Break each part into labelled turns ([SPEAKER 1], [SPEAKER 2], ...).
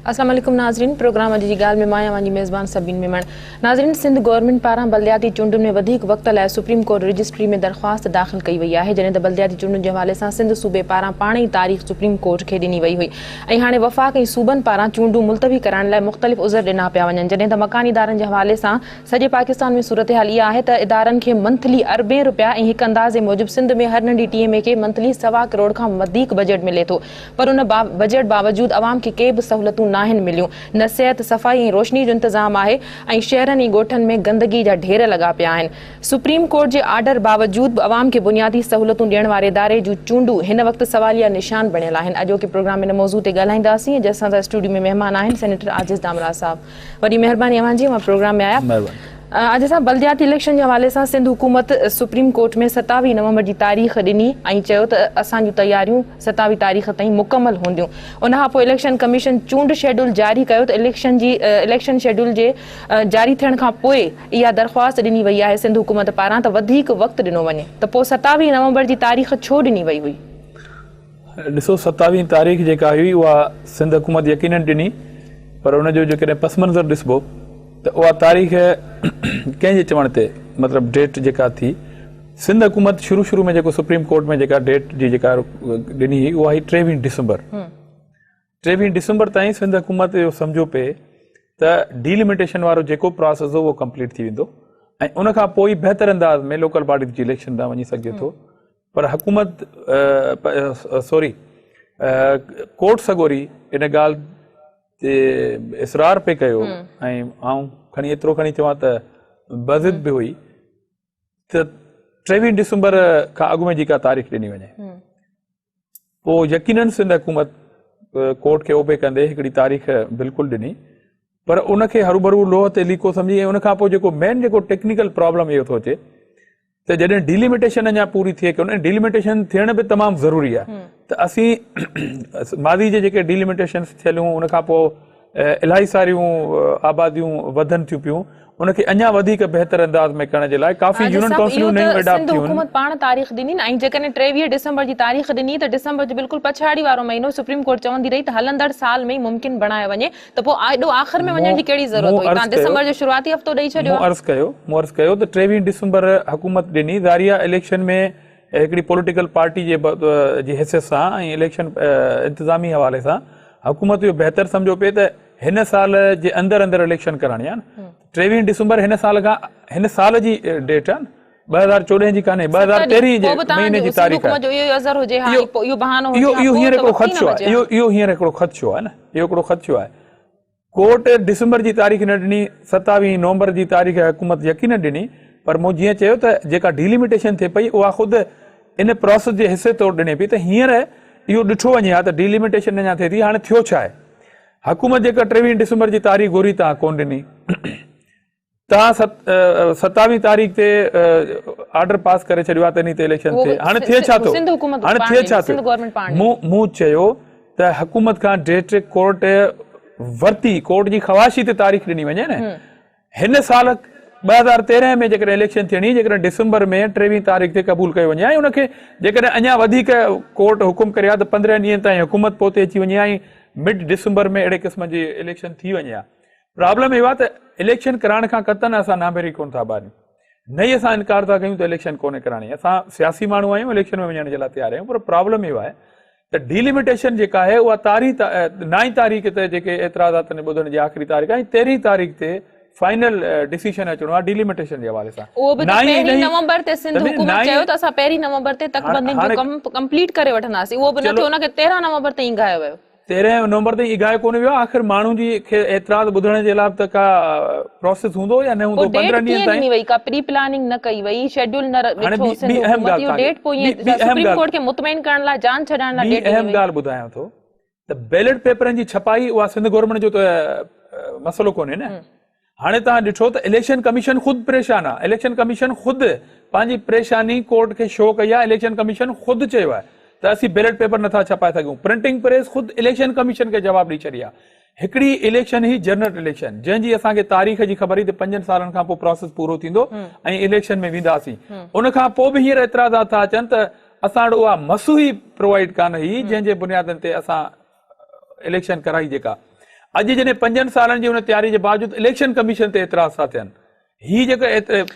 [SPEAKER 1] अस्सलाम वालेकुम नाज़रीन, प्रोग्राम अॼु जी ॻाल्हि में मां जी मेज़बान सबिन मेमण। नाज़रीन, सिंध गवर्नमेंट पारां बलदियाती चूंडुनि में वधीक वक़्त लाइ सुप्रीम कोर्ट रजिस्ट्री में दरख़्वास्त दाख़िल कई वई आहे, जॾहिं त बलदियाती चूंडुनि जे हवाले सां सिंध सूबे पारां पाण ई तारीख़ सुप्रीम कोर्ट खे ॾिनी वई हुई ऐं हाणे वफ़ाक़ ऐं सूबनि पारां चूंडूं मुलतवी कराइण लाइ मुख़्तलिफ़ उज़र ॾिना पिया वञनि, जॾहिं त मकानी इदारनि जे हवाले सां सॼे पाकिस्तान में सूरत हाल इहा आहे त इदारनि खे मंथली अरबें रुपया ऐं हिकु अंदाज़े मूजिबि सिंध में हर नंढी टीएमए खे मंथली सवा करोड़ खां वधीक बजट मिले थो, पर उन बजट बावजूदि अवाम खे के बि सहूलियतूं नाहिनि मिलियूं। न सिहत, सफ़ाई ऐं रोशनी जो इंतज़ाम आहे ऐं शहरनि ऐं ॻोठनि में गंदगी जा ढेर लॻा पिया आहिनि। सुप्रीम कोर्ट जे आर्डर बावजूदि बि अवाम खे बुनियादी सहूलियतूं ॾियण वारे इदारे जूं चूंडूं हिन वक़्तु सवालिया निशान बणियल आहिनि। अॼोके प्रोग्राम में हिन मौज़ू ते ॻाल्हाईंदासीं, जंहिंसां सां स्टूडियो में महिमान आहिनि सेनेटर आजिज़ दामरा साहब। वॾी महिरबानी अवां जी, मां प्रोग्राम में आया। अॼु असां बलदियाती इलेक्शन जे हवाले सां सिंध हुकूमत सुप्रीम कोर्ट में 27 नवंबर जी तारीख़ ॾिनी ऐं चयो त असांजूं तयारियूं 27 तारीख़ ताईं मुकमल हूंदियूं। उनखां पोइ इलेक्शन कमीशन चूंड शेड्यूल जारी कयो त इलेक्शन शेड्यूल जे जारी थियण खां पोइ इहा दरख़्वास्त ॾिनी वई आहे सिंध हुकूमत पारां त वधीक वक़्तु ॾिनो वञे, त पोइ 27 नवंबर जी तारीख़ छो ॾिनी वई हुई?
[SPEAKER 2] ॾिसो, 27 तारीख़ जेका हुई उहा सिंध हुकूमत यकीनन ॾिनी, पर उनजो जेकॾहिं पस मंज़र ॾिसबो त उहा तारीख़ कंहिंजे चवण ते, मतिलबु डेट जेका थी, सिंध हुकूमत शुरू में जेको सुप्रीम कोर्ट में जेका डेट जी जेका ॾिनी हुई उहा हुई 23 डिसंबर। 23 डिसंबर ताईं सिंध हुकूमत जो सम्झो पे त डीलिमिटेशन वारो जेको प्रोसेस हो उहो कंप्लीट थी वेंदो ऐं उनखां पोइ बहितर अंदाज़ में लोकल बॉडी जी इलेक्शन तां वञी सघे थो। पर हुकूमत कोर्ट सगोरी इन ॻाल्हि ते इसरार पे कयो ऐं आऊं खणी एतिरो खणी चवां त बज़िद बि हुई त 23 डिसंबर खां अॻु में जेका तारीख़ ॾिनी वञे, पोइ यकीनन सिंध हुकूमत कोर्ट खे ओबे कंदे हिकिड़ी तारीख़ बिल्कुलु ॾिनी, पर उनखे हरूभरू लोह ते लीको सम्झी। ऐं उनखां पोइ जेको मेन जेको टेक्निकल प्रॉब्लम इहो थो अचे त जॾहिं डीलिमिटेशन अञा पूरी थिए कोन्हे, डीलिमिटेशन थियण बि तमामु ज़रूरी आहे। त असीं मादी जे जेके डीलिमिटेशन थियल हुयूं उनखां पोइ इलाही सारियूं आबादियूं वधनि थियूं पियूं, उनखे अञा वधीक बहितर अंदाज़ में करण जे लाइ काफ़ी यूनियन काउंसिलूं नयूं एडॉप्ट थियूं।
[SPEAKER 1] हुकूमत पाण तारीख़ ॾिनी ऐं जेकॾहिं 23 डिसंबर जी तारीख़ ॾिनी त डिसंबर जो बिल्कुलु पछाड़ी वारो महीनो सुप्रीम कोर्ट चवंदी रही त हलंदड़ साल में ई मुमकिन बणायो वञे, त पोइ एॾो आख़िर में वञण जी कहिड़ी ज़रूरत हुई? तव्हां डिसंबर जो शुरूआती हफ़्तो ॾेई छॾियो।
[SPEAKER 2] मूं अर्ज़ कयो त 23 डिसंबर हुकूमत ॾिनी ज़ारिया इलेक्शन में हिकिड़ी पॉलिटिकल पार्टी जे हैसियत सां ऐं इलेक्शन इंतिज़ामी हवाले सां हुकूमत इहो बहितर सम्झो पिए त हिन साल जे अंदरि इलेक्शन करणी आहे न। 23 डिसंबर हिन साल जी डेट आहे न, 2014 जी कान्हे, 2013 जे महीने जी तारीख़ आहे। इहो हींअर हिकिड़ो ख़दशो आहे, इहो हींअर हिकिड़ो ख़दशो आहे न, इहो हिकिड़ो ख़दशो आहे। कोर्ट डिसंबर जी तारीख़ न ॾिनी, 27 नवंबर जी तारीख़ हुकूमत यकीन ॾिनी, पर मूं जीअं चयो त जेका डीलिमिटेशन थिए पई उहा ख़ुदि इन प्रोसेस जे हिसे तौरु ॾिने पई त हींअर इहो ॾिठो वञे हा त डीलिमिटेशन अञा थिए थी। हाणे थियो छा आहे, हुकूमत जेका 23 डिसंबर जी तारीख़ घुरी तव्हां कोन ॾिनी, तव्हां 27 तारीख़ ते ऑर्डर पास करे छॾियो आहे त इन ते इलेक्शन थिए। हाणे थिए छा थो, मूं चयो त हुकूमत खां डेट कोर्ट वरिती, कोर्ट जी ख़वाशी ते तारीख़ ॾिनी वञे न। हिन साल 2013 में जेकॾहिं इलेक्शन थियणी, जेकॾहिं डिसंबर में 23 तारीख़ ते क़बूल कयो वञे ऐं उनखे जेकॾहिं अञा वधीक कोर्ट हुकुम करे त 15 ॾींहंनि ताईं हुकूमत पोइ अची वञे ऐं मिड डिसंबर में अहिड़े क़िस्म जी इलेक्शन थी वञे हा। प्रॉब्लम इहो आहे त इलेक्शन कराइण खां कतन असां नाबेरी कोन था ॿारियूं, न ई असां इनकार था कयूं त इलेक्शन कोन्हे कराइणी। असां सियासी माण्हू आहियूं, इलेक्शन में वञण जे लाइ तयारु आहियूं, पर प्रॉब्लम इहो आहे त डीलिमिटेशन जेका आहे उहा 9 तारीख़ ते जेके एतिराज़ातनि ॿुधण जी आख़िरी तारीख़ आहे, 13 तारीख़ ते फाइनल डिसीजन अचणो आहे डीलिमिटेशन जे हवाले सां।
[SPEAKER 1] उहो बि 1 नवंबर ते सिंध हुकूमत चयो त असां 1 नवंबर ते तकबंदियुनि जो कम कंप्लीट करे वठंदासीं, उहो बि न थियो, उनखे 13 नवंबर ते ई गायो वियो। 13
[SPEAKER 2] नवंबर ते ई गायो कोन वियो। आख़िर माण्हू जी एतिराज़ ॿुधण जे लाइ त का प्रोसेस हूंदो या न हूंदो? 15 ॾींहं ताईं वई
[SPEAKER 1] का प्री प्लानिंग न कई वई, शेड्यूल न ॾिठो सिंध हुकूमत, इहो डेट पोइ सुप्रीम कोर्ट खे मुतमइन करण लाइ, जान छॾण लाइ डेट।
[SPEAKER 2] अहम ॻाल्हि ॿुधायां थो त बैलेट पेपरनि जी छपाई उहा सिंध गवर्नमेंट जो त मसइलो कोन्हे न। हाणे तव्हां ॾिठो त इलेक्शन कमीशन ख़ुदि परेशान आहे, इलेक्शन कमीशन ख़ुदि पंहिंजी परेशानी कोर्ट खे शो कई आहे। इलेक्शन कमीशन ख़ुदि चयो आहे त असीं बैलेट पेपर नथा छपाए सघूं। प्रिंटिंग प्रेस ख़ुदि इलेक्शन कमीशन खे जवाबु ॾेई छॾी आहे। हिकिड़ी इलेक्शन ही जनरल इलेक्शन, जंहिंजी असांखे तारीख़ जी ख़बर हुई त 5 सालनि खां पोइ प्रोसेस पूरो थींदो ऐं इलेक्शन में वेंदासीं। उनखां पोइ बि हींअर एतिराज़ात था अचनि त असां वटि उहा मसू ई प्रोवाइड कान हुई जंहिंजे बुनियादनि ते असां इलेक्शन कराई जेका। अॼु जॾहिं 5 सालनि जी उन तयारी जे बावजूद इलेक्शन कमीशन ते एतिराज़ था थियनि, ही जेको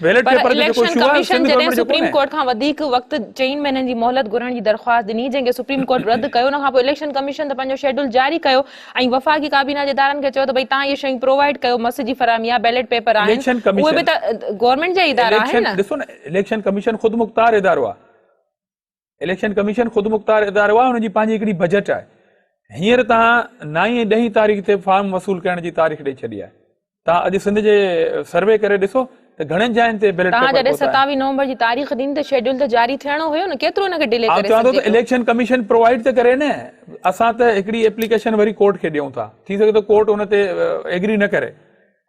[SPEAKER 2] बैलेट
[SPEAKER 1] पर
[SPEAKER 2] पेपर ते जेको
[SPEAKER 1] इलेक्शन
[SPEAKER 2] इशू आहे
[SPEAKER 1] कमीशन
[SPEAKER 2] सिंध
[SPEAKER 1] जॾहिं
[SPEAKER 2] गवर्नमेंट जो
[SPEAKER 1] सुप्रीम
[SPEAKER 2] कोन्हे।
[SPEAKER 1] कोर्ट खां वधीक वक़्तु 4 महीननि जी मोहलत घुरण जी दरख़्वास्त ॾिनी, जंहिंखे सुप्रीम कोर्ट रद्द कयो, उन खां पोइ इलेक्शन कमीशन त पंहिंजो शेड्यूल जारी कयो ऐं वफ़ाक़ी काबीना जे इदारनि खे चयो त भई तव्हां इहे शयूं प्रोवाइड कयो, मस जी फरहमी आहे, बैलेट पेपर आहिनि,
[SPEAKER 2] इलेक्शन
[SPEAKER 1] उहे
[SPEAKER 2] कमीशन
[SPEAKER 1] बि त गवर्नमेंट जा इदारा आहिनि
[SPEAKER 2] इलेक्शन
[SPEAKER 1] न।
[SPEAKER 2] ॾिसो न, इलेक्शन कमीशन ख़ुदि मुख़्तार इदारो आहे। इलेक्शन कमीशन ख़ुदि मुख़्तार इदारो आहे, हुनजी पंहिंजी हिकिड़ी बजट आहे। हींअर तव्हां 9 ऐं 10 तारीख़ ते फॉर्म वसूल करण जी तारीख़ ॾेई छॾी आहे। तव्हां अॼु सिंध जे सर्वे करे ॾिसो त घणनि जाइनि ते बैलेट
[SPEAKER 1] तव्हां
[SPEAKER 2] पेपर
[SPEAKER 1] जॾहिं 27 नवंबर जी तारीख़ ॾिनी त शेड्यूल त जारी थियणो हुयो न, केतिरो हुनखे डिले करे
[SPEAKER 2] चवां थो
[SPEAKER 1] सघिजे
[SPEAKER 2] त इलेक्शन कमीशन प्रोवाइड त करे न, असां त हिकिड़ी एप्लीकेशन वरी कोर्ट खे ॾियूं था, थी सघे थो कोर्ट हुन ते एग्री न करे,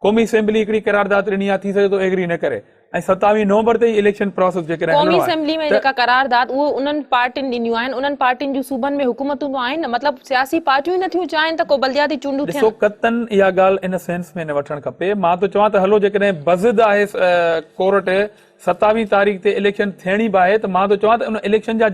[SPEAKER 2] क़ौमी असेंबली हिकिड़ी करारदाद ॾिनी आहे, थी सघे थो एग्री न करे, ऐं 27 नवंबर ते ई इलेक्शन प्रोसेस जेकॾहिं
[SPEAKER 1] क़ौमी
[SPEAKER 2] हलिणो आहे
[SPEAKER 1] असेंबली में जेका करारदाद उहो उन्हनि पार्टियुनि ॾिनियूं आहिनि, उन्हनि पार्टियुनि जूं सूबनि में हुकूमतूं त आहिनि न, मतिलबु सियासी पार्टियूं ई नथियूं चाहिनि त को बलदियाती चूंडूं
[SPEAKER 2] ॾिसो
[SPEAKER 1] थियनि।
[SPEAKER 2] कतन इहा ॻाल्हि इन सेंस में न वठणु खपे। मां त चवां त हलो जेकॾहिं बज़द आहे कोर्ट 27 तारीख़ ते इलेक्शन थियणी बि आहे, त मां त चवां त उन इलेक्शन जा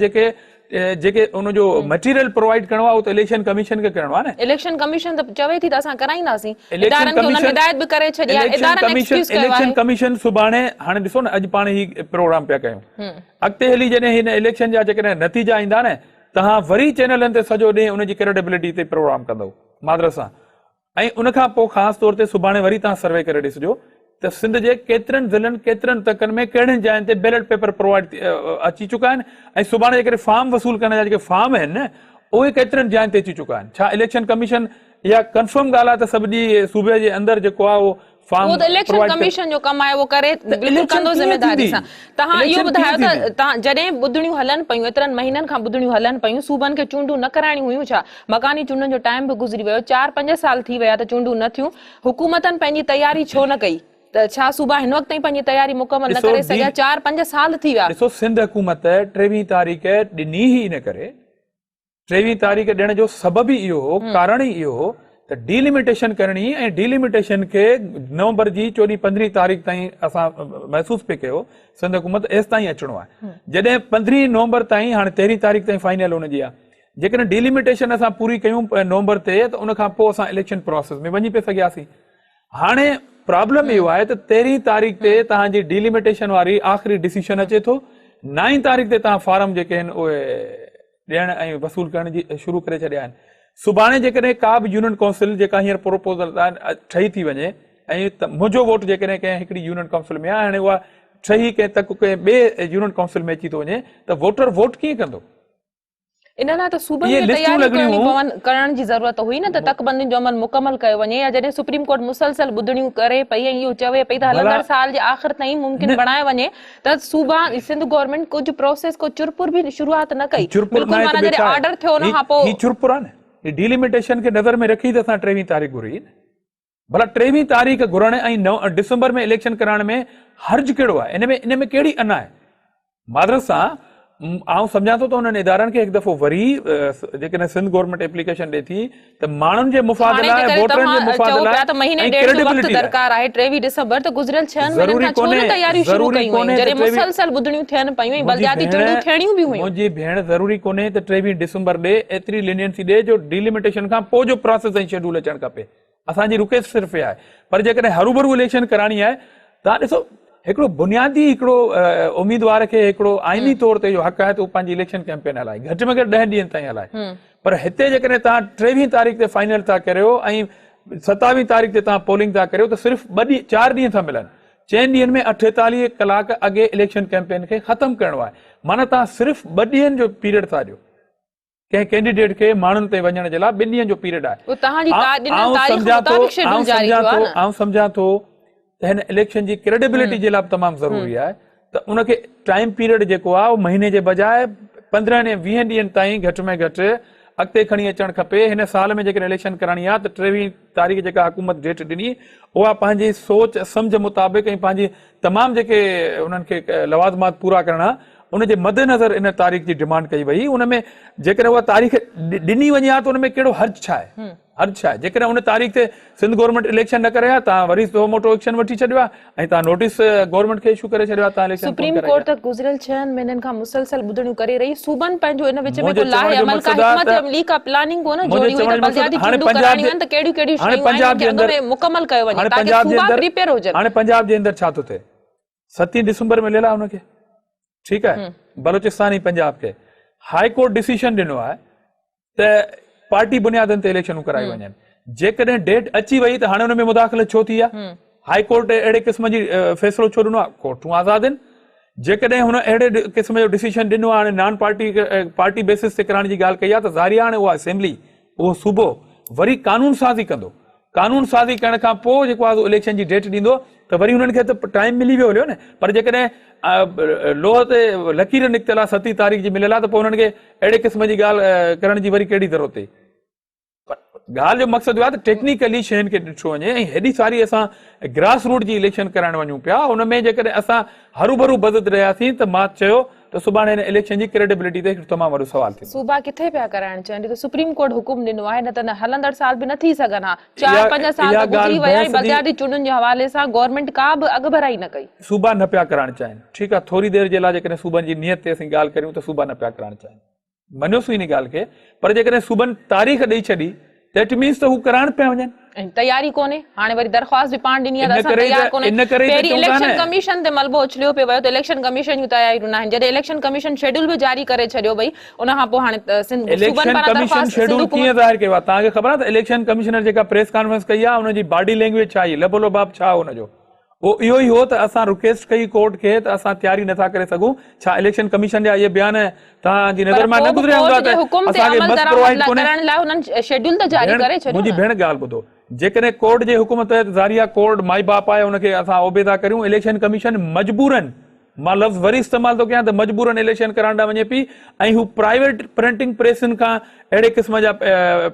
[SPEAKER 2] जेके उनजो मटीरियल प्रोवाइड करणो आहे उहो त इलेक्शन कमीशन खे करणो आहे न।
[SPEAKER 1] इलेक्शन कमीशन त चवे थी त असां कराईंदासीं,
[SPEAKER 2] इलेक्शन
[SPEAKER 1] इदारनि खे उन्हनि
[SPEAKER 2] कमीशन
[SPEAKER 1] हिदायत बि करे छॾी आहे, इदारनि एक्सक्यूज़ कयो
[SPEAKER 2] इलेक्शन
[SPEAKER 1] आहे।
[SPEAKER 2] कमीशन सुभाणे, हाणे ॾिसो न अॼु पाण ही प्रोग्राम पिया कयूं, अॻिते हली जॾहिं हिन इलेक्शन जा जेकॾहिं नतीजा ईंदा न, तव्हां वरी चैनलनि ते सॼो ॾींहुं उनजी क्रेडिबिलिटी ते प्रोग्राम कंदव मादर सां, ऐं उनखां पोइ ख़ासि तौर ते सुभाणे वरी तव्हां सर्वे करे ॾिसजो त सिंध जे केतिरनि ज़िलनि केतिरनि तकनि में कहिड़ियुनि जाइनि ते बैलेट पेपर प्रोवाइड अची चुका आहिनि, ऐं सुभाणे जेकॾहिं फॉर्म वसूल करण जा जेके फॉर्म आहिनि न उहे केतिरनि जाइनि ते अची चुका आहिनि। छा इलेक्शन कमीशन इहा कंफर्म ॻाल्हि आहे त सभु सूबे जे अंदरि जेको आहे उहो फॉर्म
[SPEAKER 1] उहो त इलेक्शन कमीशन जो कमु आहे, उहो करे बिल्कुलु कंदो ज़िमेदारी सां। तव्हां इहो ॿुधायो त तव्हां जॾहिं ॿुधणियूं हलनि पयूं, एतिरनि महीननि खां ॿुधणियूं हलनि पयूं, सूबनि खे चूंडूं न कराइणियूं हुयूं छा? मकानी चूंडनि जो टाइम बि गुज़री वियो, 4-5 साल थी विया त चूंडूं न थियूं, हुकूमतनि पंहिंजी तयारी छो न कई? त छा सूबा हिन वक़्त ताईं पंहिंजी तयारी मुकमल न करे सघिया? 4-5 साल थी विया।
[SPEAKER 2] ॾिसो सिंध हुकूमत 23 तारीख़ ॾिनी ई इन करे, 23 तारीख़ ॾियण जो सबबु ई इहो हो, कारण ई इहो हो त डीलिमिटेशन करणी, ऐं डीलिमिटेशन खे नवंबर जी 14-15 तारीख़ ताईं असां महसूस पे कयो सिंध हुकूमत एसि ताईं अचिणो आहे। जॾहिं 15 नवंबर ताईं, हाणे 13 तारीख़ ताईं फाइनल हुनजी आहे, जेकॾहिं डीलिमिटेशन असां पूरी कयूं नवंबर ते, त उन खां पोइ असां इलेक्शन प्रोसेस में वञी पिए सघियासीं। हाणे प्रॉब्लम इहो आहे त 13 तारीख़ ते तव्हांजी डीलिमिटेशन वारी आख़िरी डिसीशन अचे थो, 9 तारीख़ ते तव्हां फॉर्म जेके आहिनि उहे ॾियण ऐं वसूल करण जी शुरू करे छॾिया आहिनि। सुभाणे जेकॾहिं का बि यूनियन काउंसिल जेका हींअर प्रोपोज़ल ठही थी वञे, ऐं मुंहिंजो वोट जेकॾहिं कंहिं हिकिड़ी यूनियन काउंसिल में आहे, हाणे उहा ठही कंहिं तक कंहिं ॿिए यूनियन काउंसिल में अची थो वञे, त वोटर वोट कीअं कंदो?
[SPEAKER 1] इन लाइ त सूबनि खे तयारी करण जी ज़रूरत हुई न, त तकबंदियुनि जो अमल मुकमल कयो वञे, या जॾहिं सुप्रीम कोर्ट मुसलसल ॿुधणियूं करे पई ऐं इहो चवे पई त हलंदड़ साल जे आख़िर ताईं मुमकिन बणाए वञे, त सूबा सिंध गवर्नमेंट कुझु प्रोसेस को चुरपुर बि शुरूआत न कई। बिल्कुलु माना जॾहिं ऑर्डर थियो न खां पोइ
[SPEAKER 2] चुरपुर आहे न, डीलिमिटेशन खे नज़र में रखी त असां 23 तारीख़ घुरी न, भला 23 तारीख़ घुरण ऐं डिसंबर में इलेक्शन कराइण में हर्ज कहिड़ो आहे? इन में कहिड़ी अना आहे? मादरस सां आउं सम्झां थो त उन्हनि इदारनि खे हिकु दफ़ो वरी जेकॾहिं सिंध गवर्नमेंट एप्लीकेशन ॾिए थी त माण्हुनि जे मुफ़ाद लाइ, वोटरनि जे मुफ़ाद लाइ
[SPEAKER 1] त महीने ॾेढ जो वक़्तु दरकार आहे। 23 डिसंबर त गुज़िरियल 6 महीननि खां छो न तयारियूं शुरू कयूं आहिनि, जॾहिं मुसलसल ॿुधणियूं थियनि पयूं ऐं बलदियाती चूंडूं थियणियूं बि हुयूं।
[SPEAKER 2] मुंहिंजी भेण ज़रूरी कोन्हे त 23 डिसंबर ॾे एतिरी लीनियंसी ॾे जो डीलिमिटेशन खां पोइ जो प्रोसेस ऐं शेड्यूल अचणु खपे। असांजी रिक्वेस्ट सिर्फ़ु इहा आहे, पर जेकॾहिं हरूभरू इलेक्शन कराइणी आहे, तव्हां ॾिसो हिकिड़ो बुनियादी हिकिड़ो उम्मीदवार खे हिकिड़ो आइनी तौर ते जो हक़ आहे त उहो पंहिंजी इलेक्शन कैंपेन हलाए, घटि में घटि 10 ॾींहंनि ताईं हलाए। पर हिते जेकॾहिं तव्हां 23 तारीख़ ते फाइनल था करियो ऐं 27 तारीख़ ते तव्हां पोलिंग था करियो, त सिर्फ़ु 4 ॾींहं था मिलनि। 4 ॾींहंनि में 48 कलाक अॻे इलेक्शन कैंपेन खे ख़तमु करणो आहे। माना तव्हां सिर्फ़ु 2 ॾींहंनि जो पीरियड था ॾियो कंहिं कैंडिडेट खे माण्हुनि ते वञण जे लाइ। 2 ॾींहंनि जो पीरियड आहे। आउं सम्झां थो त हिन इलेक्शन जी क्रेडिबिलिटी जे लाइ तमामु ज़रूरी आहे त उनखे टाइम पीरियड जेको आहे उहो महीने जे बजाए 15 या 20 ॾींहंनि ताईं घटि में घटि अॻिते खणी अचणु खपे। हिन साल में जेकॾहिं इलेक्शन कराइणी आहे त 23 तारीख़ जेका हुकूमत डेट ॾिनी उहा पंहिंजी सोच सम्झ मुताबिक़ ऐं पंहिंजी तमामु जेके उन्हनि खे लवाज़मात पूरा करणा उनजे मद्देनज़र इन तारीख़ जी डिमांड कई वई। उन में जेकॾहिं उहा तारीख़ ॾिनी वञे हा त उन में कहिड़ो हर्ज छा आहे? हर्ज छा आहे? जेकॾहिं उन तारीख़ ते सिंध गवर्नमेंट इलेक्शन न करे हा, तव्हां वरी सो मोटो एक्शन वठी छॾियो आहे ऐं तव्हां नोटिस गवर्नमेंट खे इशू करे छॾियो आहे, तव्हां इलेक्शन
[SPEAKER 1] सुप्रीम कोर्ट तक गुज़िरियल 6 महीननि खां मुसलसल ॿुधणियूं करे रही। सूबनि पंहिंजो इन विच में को लाहे अमल का हिकमत अमली का प्लानिंग को न जोड़ी हुई त बलदियाती चूंडूं कराइणियूं आहिनि त कहिड़ियूं शयूं आहिनि के मुकमल कयो वञे ताकि सूबा प्रिपेयर हुजनि।
[SPEAKER 2] हाणे पंजाब जे अंदरि छा थो थिए? 7 दिसंबर में लेला हुनखे, ठीकु आहे, बलोचिस्तान ऐं पंजाब खे हाई कोर्ट डिसीजन ॾिनो आहे त पार्टी बुनियादनि ते इलेक्शनूं कराई वञनि। जेकॾहिं डेट अची वई त हाणे हुन में मुदाख़लत छो थी आहे? हाई कोर्ट अहिड़े क़िस्म जी फ़ैसिलो छो ॾिनो आहे? कोर्टूं आज़ाद आहिनि। जेकॾहिं हुन अहिड़े क़िस्म जो डिसीजन ॾिनो आहे, हाणे नॉन पार्टी बेसिस ते कराइण जी ॻाल्हि कई आहे, त ज़ाहिर हाणे उहा असेंबली, उहो सूबो वरी कानून साज़ी कंदो। कानून साज़ी करण खां पोइ जेको आहे इलेक्शन जी डेट ॾींदो त वरी हुननि खे त टाइम मिली वियो हुयो न। पर जेकॾहिं लोह ते लकीर निकितल आहे 7 तारीख़ जी मिलियल आहे त पोइ हुननि खे अहिड़े क़िस्म जी ॻाल्हि करण जी वरी कहिड़ी ज़रूरत आहे? ॻाल्हि जो मक़सदु आहे त टेक्निकली शयुनि खे ॾिठो वञे ऐं हेॾी सारी असां ग्रास रूट जी इलेक्शन कराइण वञूं पिया। हुन में जेकॾहिं असां हरूभरू बदत रहियासीं त मां चयो त सुभाणे हिन इलेक्शन जी क्रेडिबिलिटी ते तमामु वॾो सवाल थींदो।
[SPEAKER 1] सूबा किथे पिया कराइण चाहिनि त सुप्रीम कोर्ट हुकुम ॾिनो आहे, न त हलंदड़ साल बि न थी सघनि हा। 4-5 साल त गुज़री विया ऐं बलदियाती चूंडुनि जे हवाले सां गवर्नमेंट का बि अॻभराई न कई।
[SPEAKER 2] सूबा न पिया कराइण चाहिनि, ठीकु आहे, थोरी देरि जे लाइ जेकॾहिं सूबनि जी नियत ते असीं ॻाल्हि करियूं त सूबा न पिया कराइण चाहिनि, मञियोसीं इन ॻाल्हि खे। पर जेकॾहिं सूबनि तारीख़ ॾेई छॾी दैट मीन्स त हू कराइण पिया वञनि
[SPEAKER 1] ऐं तयारी कोन्हे। हाणे वरी दरख़्वास्त बि पाण ॾिनी आहे त असां तयार कोन्हे। पहिरीं इलेक्शन कमीशन ते मलबो उछलियो पियो वियो त इलेक्शन कमीशन जूं तयारियूं न आहिनि। जॾहिं इलेक्शन कमीशन शेड्यूल बि जारी करे छॾियो भई, उन खां पोइ हाणे
[SPEAKER 2] इलेक्शन कमीशन शेड्यूल कीअं ज़ाहिर कयो आहे? तव्हांखे ख़बर आहे त इलेक्शन कमिश्नर जेका प्रेस कॉन्फ्रेंस कई आहे, हुनजी बॉडी लैंग्वेज छा आई, लबो लबाब छा हुनजो? वो इहो ई हो त असां रिक्वेस्ट कई कोर्ट खे त असां तयारी नथा करे सघूं। छा इलेक्शन कमीशन जा इहे बयान तव्हांजी नज़र मां न गुज़रिया हूंदा त असांखे मस्त प्रोवाइड कोन्हे?
[SPEAKER 1] शेड्यूल त जारी करे छॾियो।
[SPEAKER 2] मुंहिंजी भेण ॻाल्हि ॿुधो, जेकॾहिं कोर्ट जे हुकुम तहत ज़ारिया कोर्ट माई बाप आहे, हुनखे असां ओबे था करियूं। इलेक्शन कमीशन मजबूरन, मां लफ़्ज़ वरी इस्तेमाल थो कयां त मजबूरन इलेक्शन कराइण वञे पई ऐं हू प्राइवेट प्रिंटिंग प्रेसनि खां अहिड़े क़िस्म जा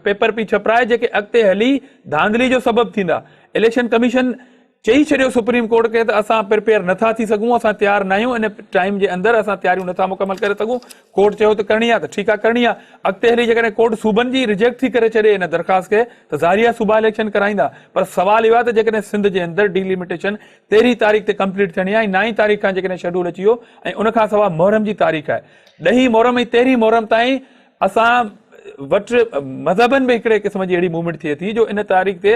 [SPEAKER 2] पेपर पई छपराए जेके अॻिते हली धांधली जो सबबु थींदा। इलेक्शन कमीशन चई छॾियो सुप्रीम कोर्ट खे त असां प्रिपेयर नथा थी सघूं, असां तयारु न आहियूं, इन टाइम जे अंदरि असां तयारियूं नथा मुकमल करे सघूं। कोर्ट चयो त करणी आहे त ठीकु आहे, करणी आहे। अॻिते हली जेकॾहिं कोर्ट सूबनि जी रिजेक्ट थी करे छॾे इन दरख़्वास्त खे त ज़ाहिर आहे सूबा इलेक्शन कराईंदा। पर सवाल इहो आहे त जेकॾहिं सिंध जे अंदरि डिलिमिटेशन 13 तारीख़ ते कंप्लीट थियणी आहे ऐं 9 तारीख़ खां जेकॾहिं शेड्यूल अची वियो ऐं उन खां सवाइ मुहर्रम जी तारीख़ आहे, 10 मुहर्रम ऐं 13 मुहर्रम ताईं असां वटि मज़हबनि में हिकिड़े क़िस्म जी अहिड़ी मूवमेंट थिए थी जो इन तारीख़ ते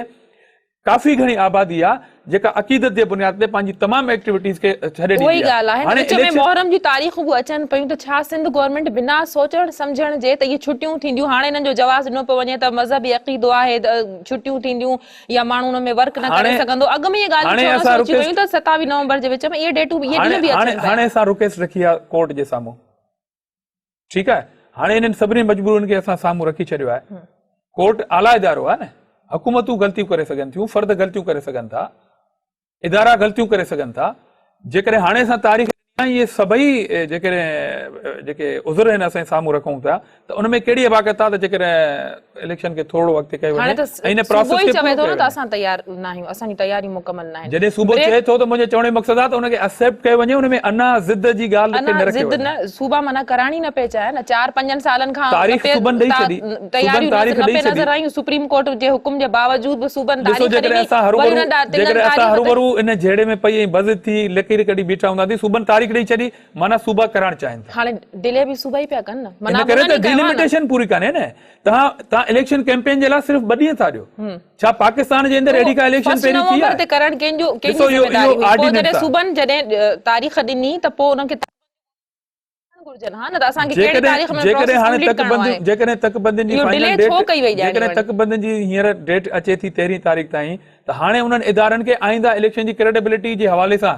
[SPEAKER 2] काफ़ी घणी आबादी आहे जेका अक़ीदत जे बुनियाद ते पंहिंजी तमामु एक्टिविटीज़ खे छॾे ॾींदी आहे।
[SPEAKER 1] उहा ई ॻाल्हि आहे, विच में मुहर्रम जी तारीख़ूं बि अचनि पयूं त छा सिंध गवर्नमेंट बिना सोचण सम्झण जे त इहे छुटियूं थींदियूं? हाणे हिननि जो जवाब ॾिनो पियो वञे त मज़हबी अक़ीदो आहे त छुटियूं थींदियूं या माण्हू हुन में वर्क न करे सघंदो। अॻ में इहे ॻाल्हियूं सोची वियूं त 27 नवंबर जे विच में इहे डेटूं इहे ॾींहं बि अचनि।
[SPEAKER 2] हाणे असां रिक्वेस्ट रखी आहे कोर्ट जे साम्हूं, ठीकु आहे। हाणे इन्हनि सभिनी मजबूरियुनि खे असां साम्हूं रखी छॾियो आहे। कोर्ट आला इदारो आहे न, हुकूमतूं ग़लतियूं करे सघनि थियूं, फर्द ग़लतियूं करे सघनि था, इदारा ग़लतियूं करे सघनि था। जेकॾहिं हाणे असां तारीख़ इहे सभई जेके उज़र आहिनि असां साम्हूं रखूं था त उन में कहिड़ी अबाकत आहे त जेकॾहिं इलेक्शन खे थोरो वक़्तु कयो वञे ऐं इन प्रोसेस खे चवे थो न त असां तयार न आहियूं, असांजी तयारी मुकमल न आहे। जॾहिं सूबो चए थो त मुंहिंजे चवण जो मक़सदु आहे त उनखे एक्सेप्ट कयो वञे, उन में अना ज़िद जी ॻाल्हि न रखे वञे। न सूबा माना कराइणी न पए चाहे न, 4-5 सालनि खां तारीख़ सूबनि ॾेई छॾी, तयारियूं न पे नज़र आयूं। सुप्रीम कोर्ट जे हुकुम जे बावजूद बि सूबनि तारीख़ ॾिनी। जेकॾहिं असां हरूभरू इन झेड़े में पई ऐं बज़ थी लकीर कढी बीठा हूंदासीं, सूबनि तारीख़ ॾेई छॾी, माना सूबा कराइण चाहिनि था। हाणे डिले बि सूबा ई पिया कनि न, माना करे त डिलिमिटेशन पूरी कान्हे न। तव्हां इलेक्शन कैंपेन जे लाइ सिर्फ़ 2 ॾींहं था ॾियो। छा पाकिस्तान जे अंदरि अहिड़ी का इलेक्शन पहिरीं थी आहे? करण कंहिंजो जॾहिं सूबनि जॾहिं तारीख़ ॾिनी त पोइ उनखे तकबंदियुनि जी हींअर डेट अचे थी 13 तारीख़ ताईं, त हाणे उन्हनि इदारनि खे आईंदा इलेक्शन जी क्रेडिबिलिटी जे हवाले सां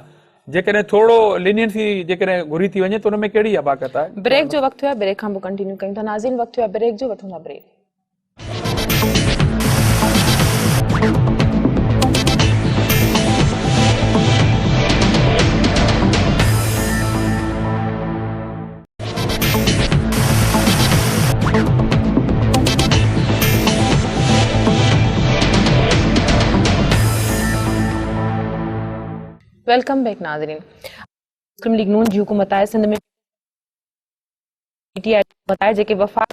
[SPEAKER 2] जेकॾहिं थोरो लीनियंसी जेकॾहिं घुरी थी वञे त उन में कहिड़ी अबाकत आहे? ब्रेक जो वक़्तु आहे, ब्रेक खां पोइ कंटिन्यू कयूं था। नाज़रीन, वक़्तु आहे ब्रेक जो, वठूं था ब्रेक। वेलकम बैक नाज़रीन। मुस्लिम लीग नून जी हुकूमत आहे सिंध में
[SPEAKER 1] PTI बताए जेके वफ़ाक़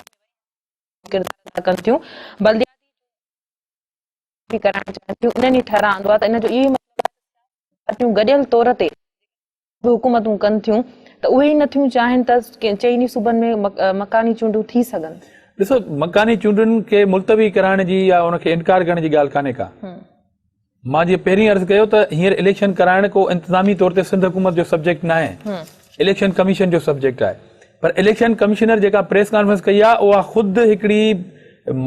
[SPEAKER 1] किरदार अदा कनि थियूं बल्दियाती कराइण चाहिनि थियूं उन्हनि ई ठहिराईंदो आहे त इन जो इहो ई पार्टियूं गॾियल तौर ते हुकूमतूं कनि थियूं त उहे ई नथियूं चाहिनि त चइनी सूबनि में मकानी चूंडूं थी सघनि।
[SPEAKER 2] ॾिसो मकानी चूंडुनि खे मुलतवी कराइण जी या उनखे इनकार करण जी ॻाल्हि कान्हे का। मां जीअं पहिरीं अर्ज़ु कयो त हींअर इलेक्शन कराइण को इंतज़ामी तौर ते सिंध हुकूमत जो सब्जेक्ट न आहे, इलेक्शन कमीशन जो सब्जेक्ट आहे। पर इलेक्शन कमिश्नर जेका प्रेस कॉन्फ्रेंस कई आहे उहा ख़ुदि हिकिड़ी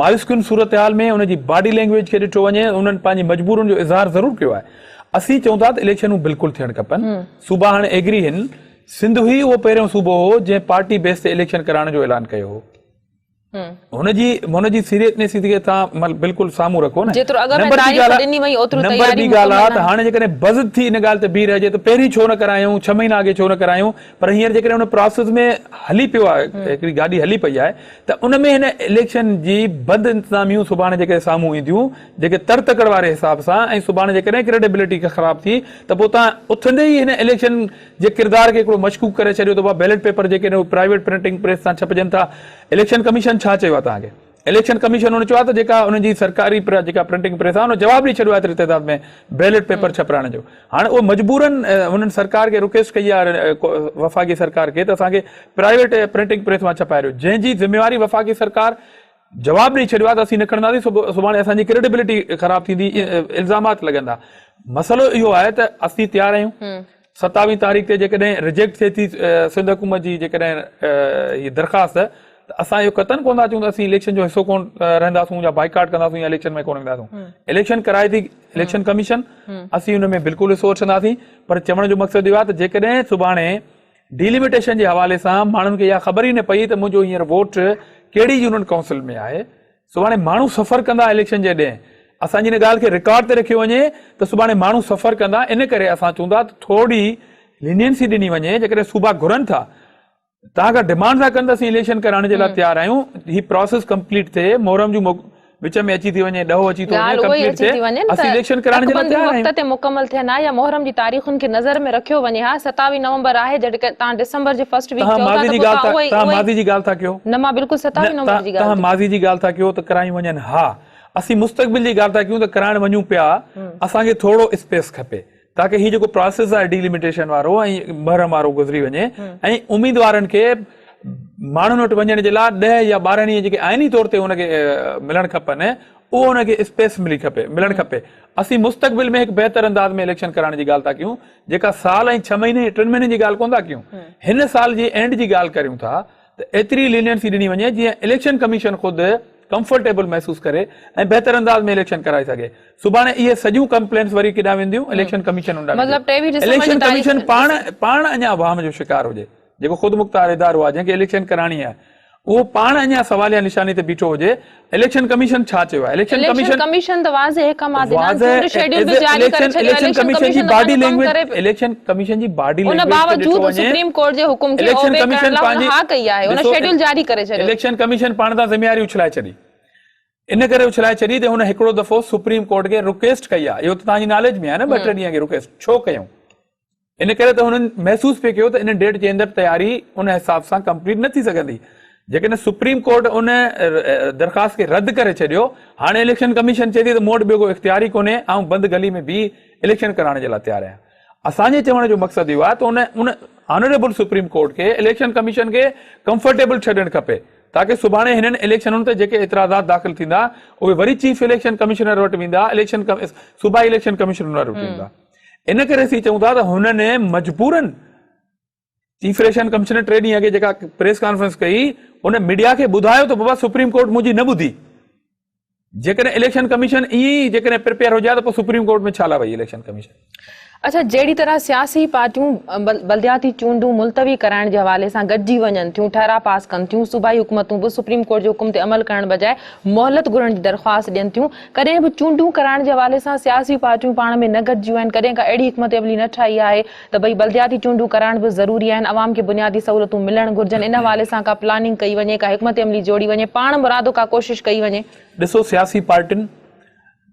[SPEAKER 2] मायूसकुन सूरत हाल में उनजी बॉडी लैंग्वेज खे ॾिठो वञे, उन्हनि पंहिंजी मजबूरनि जो इज़हार ज़रूरु कयो आहे। असीं चऊं था त इलेक्शनूं बिल्कुलु थियणु खपनि, सूबा हाणे एग्री आहिनि। सिंध ई उहो पहिरियों सूबो हो जंहिं पार्टी बेस ते इलेक्शन कराइण जो ऐलान कयो हो। हुनजी सीरियसनेस खे तव्हां बिल्कुलु साम्हूं रखो न। नंबर ॿी ॻाल्हि आहे त हाणे जेकॾहिं बज़ थी इन ॻाल्हि ते बीह रहिजे त पहिरीं छो न करायूं, 6 महीना अॻे छो न करायूं। पर हींअर जेकॾहिं हुन प्रोसेस में हली पियो आहे, हिकिड़ी गाॾी हली पई आहे, त उन में हिन इलेक्शन जी बद इंतज़ामियूं सुभाणे जेके साम्हूं ईंदियूं, जेके तकड़ वारे हिसाब सां, ऐं सुभाणे जेकॾहिं क्रेडिबिलिटी ख़राब थी त पोइ तव्हां उथंदे ई हिन इलेक्शन जे किरदार खे हिकिड़ो मशकूक करे छॾियो त बैलेट पेपर जेके प्राइवेट प्रिंटिंग प्रेस सां छपजनि था। इलेक्शन कमीशन छा चयो आहे तव्हांखे? इलेक्शन कमीशन हुन चयो आहे त जेका हुनजी सरकारी जेका प्रिंटिंग प्रेस आहे हुन जवाब ॾेई छॾियो आहे एतिरी तइदाद में बैलेट पेपर छपाइण जो। हाणे उहो मजबूरनि हुननि सरकार खे रिक्वेस्ट कई आहे, वफ़ाक़ी सरकार खे, त असांखे प्राइवेट प्रिंटिंग प्रेस मां छपाए ॾियो, जंहिंजी ज़िम्मेवारी वफ़ाक़ी सरकार जवाब ॾेई छॾियो आहे त असीं न खणंदासीं, सुभाणे असांजी क्रेडिबिलिटी ख़राब थींदी, इल्ज़ामात लॻंदा। मसइलो इहो आहे त असीं तयारु आहियूं 27 तारीख़ ते जेकॾहिं रिजेक्ट थिए थी सिंध हुकूमत जी जेकॾहिं हीअ दरख़्वास्त, त असां इहो क़तन कोन था चऊं त असीं इलेक्शन जो हिसो कोन रहंदासूं या बाइकाट कंदासूं या इलेक्शन में कोन वेंदासूं। इलेक्शन कराए थी इलेक्शन कमीशन, असीं हुन में बिल्कुलु हिसो वठंदासीं। पर चवण जो मक़सदु इहो आहे त जेकॾहिं सुभाणे डिलिमिटेशन जे हवाले सां माण्हुनि खे इहा ख़बर ई न पई त मुंहिंजो हींअर वोट कहिड़ी यूनियन काउंसिल में आहे, सुभाणे माण्हू सफ़र कंदा इलेक्शन जे ॾें, असांजी हिन ॻाल्हि खे रिकॉर्ड ते रखियो वञे त सुभाणे माण्हू सफ़र कंदा। इन करे असां चवंदा त थोरी लीनियंसी ॾिनी वञे, जेकॾहिं सूबा घुरनि था तव्हांखां डिमांड था कनि त असीं इलेक्शन कराइण जे लाइ तयारु आहियूं, हीअ प्रोसेस कंप्लीट थिए, मोहरम जूं विच में अची थी वञे, ॾहों अची थो वञे, कंप्लीट थिए, असीं इलेक्शन कराइण जे लाइ तयारु आहियूं।
[SPEAKER 1] वक़्त ते मुकमल थियनि हा या मोहरम जी तारीख़ुनि खे नज़र में रखियो वञे हा। 27 नवंबर आहे, जॾहिं तव्हां दिसंबर जे फर्स्ट वीक चओ था
[SPEAKER 2] तव्हां माज़ी जी ॻाल्हि था कयो
[SPEAKER 1] न, मां बिल्कुलु 27 नवंबर जी ॻाल्हि,
[SPEAKER 2] तव्हां माज़ी जी ॻाल्हि था कयो त करायूं वञनि हा। असीं मुस्तक़बिल जी ॻाल्हि था कयूं त कराइण वञूं पिया, असांखे थोरो स्पेस खपे ताकि हीउ जेको प्रोसेस आहे डिलिमिटेशन वारो ऐं मुहर्रम वारो गुज़री वञे, ऐं उम्मीदवारनि खे माण्हुनि वटि वञण जे लाइ 10 या 12 ॾींहं जेके आइनी तौर ते हुनखे मिलणु खपनि, उहो हुनखे स्पेस मिलणु खपे। असीं मुस्तक़बिल में हिकु बहितर अंदाज़ में इलेक्शन कराइण जी ॻाल्हि था कयूं, जेका साल ऐं 6 महीने 3 महीने जी ॻाल्हि कोन था कयूं। हिन साल जी एंड जी ॻाल्हि करियूं था त एतिरी लीनियंसी ॾिनी वञे जीअं इलेक्शन कमीशन ख़ुदि कंफर्टेबल महसूस करे ऐं बहितर अंदाज में इलेक्शन कराए सघे। सुभाणे इहे सॼियूं कंप्लेंट्स वरी केॾां वेंदियूं, इलेक्शन कमीशन इलेक्शन कमीशन पाण अञा अवाम जो शिकार हुजे, जेको ख़ुदि मुख्तार इदारो आहे जंहिंखे इलेक्शन कराइणी आहे, उहो पाण अञा सवालिया निशानी ते बीठो हुजे। इलेक्शन कमीशन छा चयो आहे? इलेक्शन कमीशन
[SPEAKER 1] त वाज़े है कम आदि
[SPEAKER 2] शेड्यूल भी जारी करे छडियो। इलेक्शन कमीशन जी बॉडी लैंग्वेज, इलेक्शन कमीशन जी बॉडी लैंग्वेज, उन बावजूद सुप्रीम कोर्ट जे हुकुम खे इलेक्शन कमीशन पंहिंजी हा कई आहे, उन शेड्यूल जारी करे छडियो। इलेक्शन कमीशन पाण ता ज़िम्मेवारी उछलाए छडी, इन करे उछलाए छडी त हुन हिकिड़ो दफ़ो सुप्रीम कोर्ट खे रिक्वेस्ट कई आहे। इहो त तव्हांजी नॉलेज में आहे न, 2-3 ॾींहं खे रिक्वेस्ट छो कयूं? इन करे त हुननि महसूस पियो कयो त इन डेट जे अंदरि तयारी उन हिसाब सां कंप्लीट न थी सघंदी। जेकॾहिं सुप्रीम कोर्ट उन दरख़्वास्त खे रद्द करे छॾियो, हाणे इलेक्शन कमीशन चए थी त मूं वटि ॿियो को इख़्तियार ई कोन्हे, ऐं बंदि गली में बि इलेक्शन कराइण जे लाइ तयारु आहियां। असांजे चवण जो मक़सदु इहो आहे त उन ऑनरेबल सुप्रीम कोर्ट खे इलेक्शन कमीशन खे कंफर्टेबल छॾणु खपे, ताकि सुभाणे हिननि इलेक्शनुनि ते जेके एतिराज़ात दाख़िल थींदा उहे वरी चीफ इलेक्शन कमिश्नर वटि वेंदा, सूबाई इलेक्शन कमिश्नर वटि वेंदा। इन करे असीं चऊं था त हुननि मजबूरन चीफ इलेक्शन कमिश्नर 3 ॾींहं अॻे जेका प्रेस कॉन्फ्रेंस कई, उन मीडिया खे ॿुधायो त बाबा सुप्रीम कोर्ट मुंहिंजी न ॿुधी। जेकॾहिं इलेक्शन कमीशन ईअं ई जेकॾहिं प्रिपेयर हुजे त पोइ सुप्रीम कोर्ट में छा ला वई इलेक्शन कमीशन?
[SPEAKER 1] अच्छा, जहिड़ी तरह सियासी पार्टियूं बल्दियाती चूंडूं मुलतवी कराइण जे हवाले सां गॾिजी वञनि थियूं, ठहरा पास कनि थियूं, सूबाई हुकूमतूं बि सुप्रीम कोर्ट जे हुकुम ते अमल करण बजाए मोहलत घुरण जी दरख़्वास्त ॾियनि थियूं, कॾहिं बि चूंडूं कराइण जे हवाले सां सियासी पार्टियूं पाण में न गॾिजियूं आहिनि, कॾहिं का अहिड़ी हिकमत अमली न ठाही आहे त भई बल्दियाती चूंडूं कराइण बि ज़रूरी आहिनि, अवाम खे बुनियादी सहूलियतूं मिलणु घुरिजनि, इन हवाले सां का प्लानिंग कई वञे, का हिकमत अमली जोड़ी वञे, पाण मुरादो का कोशिश कई वञे? ॾिसो, सियासी पार्टियुनि